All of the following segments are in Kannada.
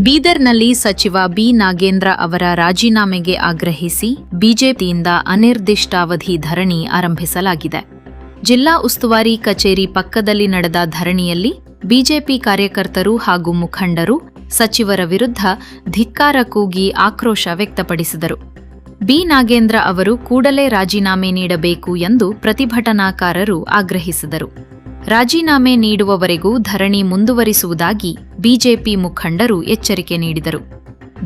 ಬೀದರ್ನಲ್ಲಿ ಸಚಿವ ಬಿ ನಾಗೇಂದ್ರ ಅವರ ರಾಜೀನಾಮೆಗೆ ಆಗ್ರಹಿಸಿ ಬಿಜೆಪಿಯಿಂದ ಅನಿರ್ದಿಷ್ಟಾವಧಿ ಧರಣಿ ಆರಂಭಿಸಲಾಗಿದೆ. ಜಿಲ್ಲಾ ಉಸ್ತುವಾರಿ ಕಚೇರಿ ಪಕ್ಕದಲ್ಲಿ ನಡೆದ ಧರಣಿಯಲ್ಲಿ ಬಿಜೆಪಿ ಕಾರ್ಯಕರ್ತರು ಹಾಗೂ ಮುಖಂಡರು ಸಚಿವರ ವಿರುದ್ಧ ಧಿಕ್ಕಾರ ಕೂಗಿ ಆಕ್ರೋಶ ವ್ಯಕ್ತಪಡಿಸಿದರು. ಬಿ ನಾಗೇಂದ್ರ ಅವರು ಕೂಡಲೇ ರಾಜೀನಾಮೆ ನೀಡಬೇಕು ಎಂದು ಪ್ರತಿಭಟನಾಕಾರರು ಆಗ್ರಹಿಸಿದರು. ರಾಜೀನಾಮೆ ನೀಡುವವರೆಗೂ ಧರಣಿ ಮುಂದುವರಿಸುವುದಾಗಿ ಬಿಜೆಪಿ ಮುಖಂಡರು ಎಚ್ಚರಿಕೆ ನೀಡಿದರು.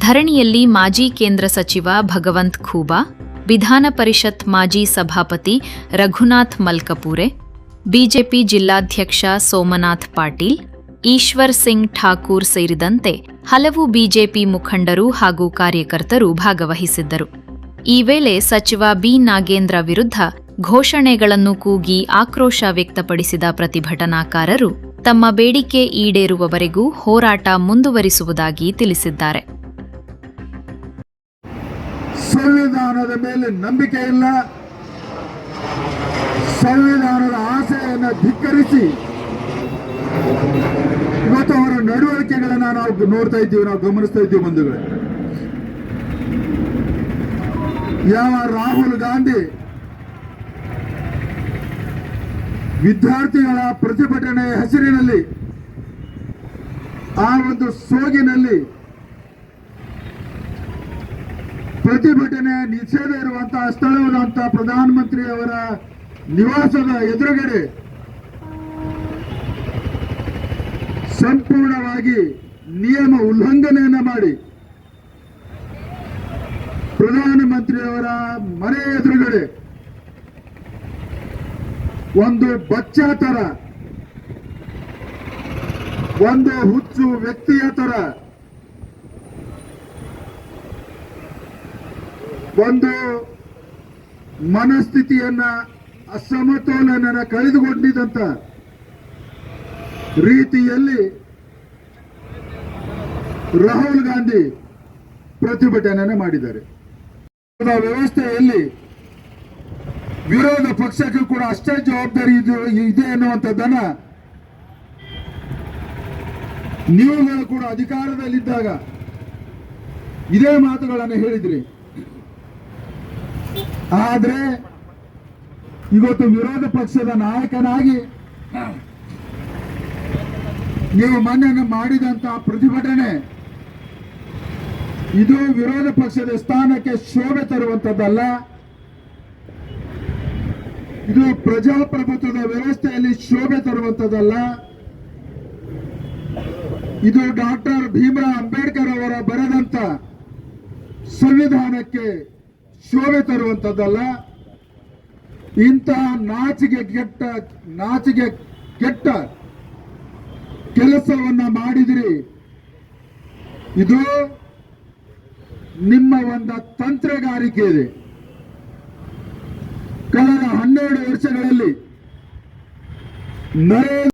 ಧರಣಿಯಲ್ಲಿ ಮಾಜಿ ಕೇಂದ್ರ ಸಚಿವ ಭಗವಂತ್ ಖೂಬಾ, ವಿಧಾನ ಪರಿಷತ್ ಮಾಜಿ ಸಭಾಪತಿ ರಘುನಾಥ್ ಮಲ್ಕಪೂರೆ, ಬಿಜೆಪಿ ಜಿಲ್ಲಾಧ್ಯಕ್ಷ ಸೋಮನಾಥ್ ಪಾಟೀಲ್, ಈಶ್ವರ್ ಸಿಂಗ್ ಠಾಕೂರ್ ಸೇರಿದಂತೆ ಹಲವು ಬಿಜೆಪಿ ಮುಖಂಡರು ಹಾಗೂ ಕಾರ್ಯಕರ್ತರು ಭಾಗವಹಿಸಿದ್ದರು. ಈ ವೇಳೆ ಸಚಿವ ಬಿ ನಾಗೇಂದ್ರ ವಿರುದ್ಧ ಘೋಷಣೆಗಳನ್ನು ಕೂಗಿ ಆಕ್ರೋಶ ವ್ಯಕ್ತಪಡಿಸಿದ ಪ್ರತಿಭಟನಾಕಾರರು ತಮ್ಮ ಬೇಡಿಕೆ ಈಡೇರುವವರೆಗೂ ಹೋರಾಟ ಮುಂದುವರಿಸುವುದಾಗಿ ತಿಳಿಸಿದ್ದಾರೆ. ಸಂವಿಧಾನದ ಮೇಲೆ ನಂಬಿಕೆ ಇಲ್ಲ, ಸಂವಿಧಾನದ ಆಸೆಯನ್ನು ಧಿಕ್ಕರಿಸಿ ಇವತ್ತು ಅವರ ನಡವಳಿಕೆಗಳನ್ನ ನಾವು ನೋಡ್ತಾ ಇದ್ದೀವಿ, ನಾವು ಗಮನಿಸ್ತಾ ಇದ್ದೀವಿ. ಬಂಧುಗಳೇ, ಯಾವ ರಾಹುಲ್ ಗಾಂಧಿ ವಿದ್ಯಾರ್ಥಿಗಳ ಪ್ರತಿಭಟನೆ ಹೆಸರಿನಲ್ಲಿ ಆ ಒಂದು ಸೋಗಿನಲ್ಲಿ ಪ್ರತಿಭಟನೆ ನಿಷೇಧ ಇರುವಂತಹ ಸ್ಥಳವಾದಂತಹ ಪ್ರಧಾನಮಂತ್ರಿ ಅವರ ನಿವಾಸದ ಎದುರುಗಡೆ ಸಂಪೂರ್ಣವಾಗಿ ನಿಯಮ ಉಲ್ಲಂಘನೆಯನ್ನ ಮಾಡಿ ಪ್ರಧಾನಮಂತ್ರಿಯವರ ಮನೆ ಎದುರುಗಡೆ ಒಂದು ಬಚ್ಚಾ ತರ, ಒಂದು ಹುಚ್ಚು ವ್ಯಕ್ತಿಯ ತರ, ಒಂದು ಮನಸ್ಥಿತಿಯನ್ನ ಅಸಮತೋಲನ ಕಳೆದುಕೊಂಡಿದ್ದಂತ ರೀತಿಯಲ್ಲಿ ರಾಹುಲ್ ಗಾಂಧಿ ಪ್ರತಿಭಟನೆ ಮಾಡಿದ್ದಾರೆ. ವ್ಯವಸ್ಥೆಯಲ್ಲಿ ವಿರೋಧ ಪಕ್ಷಕ್ಕೂ ಕೂಡ ಅಷ್ಟೇ ಜವಾಬ್ದಾರಿ ಇದೆ ಎನ್ನುವಂಥದ್ದನ್ನ ನೀವುಗಳು ಕೂಡ ಅಧಿಕಾರದಲ್ಲಿದ್ದಾಗ ಇದೇ ಮಾತುಗಳನ್ನು ಹೇಳಿದ್ರಿ. ಆದ್ರೆ ಇವತ್ತು ವಿರೋಧ ಪಕ್ಷದ ನಾಯಕನಾಗಿ ನೀವು ಮೊನ್ನೆ ಮಾಡಿದಂತಹ ಪ್ರತಿಭಟನೆ ಇದು ವಿರೋಧ ಪಕ್ಷದ ಸ್ಥಾನಕ್ಕೆ ಶೋಭೆ ತರುವಂತದ್ದಲ್ಲ. ಇದು ಪ್ರಜಾಪ್ರಭುತ್ವದ ವ್ಯವಸ್ಥೆಯಲ್ಲಿ ಶೋಭೆ ತರುವಂತದ್ದಲ್ಲ. ಇದು ಡಾಕ್ಟರ್ ಭೀಮರಾವ್ ಅಂಬೇಡ್ಕರ್ ಅವರ ಬರೆದಂತ ಸಂವಿಧಾನಕ್ಕೆ ಶೋಭೆ ತರುವಂತದ್ದಲ್ಲ. ಇಂತಹ ನಾಚಿಗೆ ಕೆಟ್ಟ ಕೆಲಸವನ್ನ ಮಾಡಿದ್ರಿ. ಇದು ನಿಮ್ಮ ಒಂದು ತಂತ್ರಗಾರಿಕೆ ಇದೆ. ಕಳೆದ 12 ವರ್ಷಗಳಲ್ಲಿ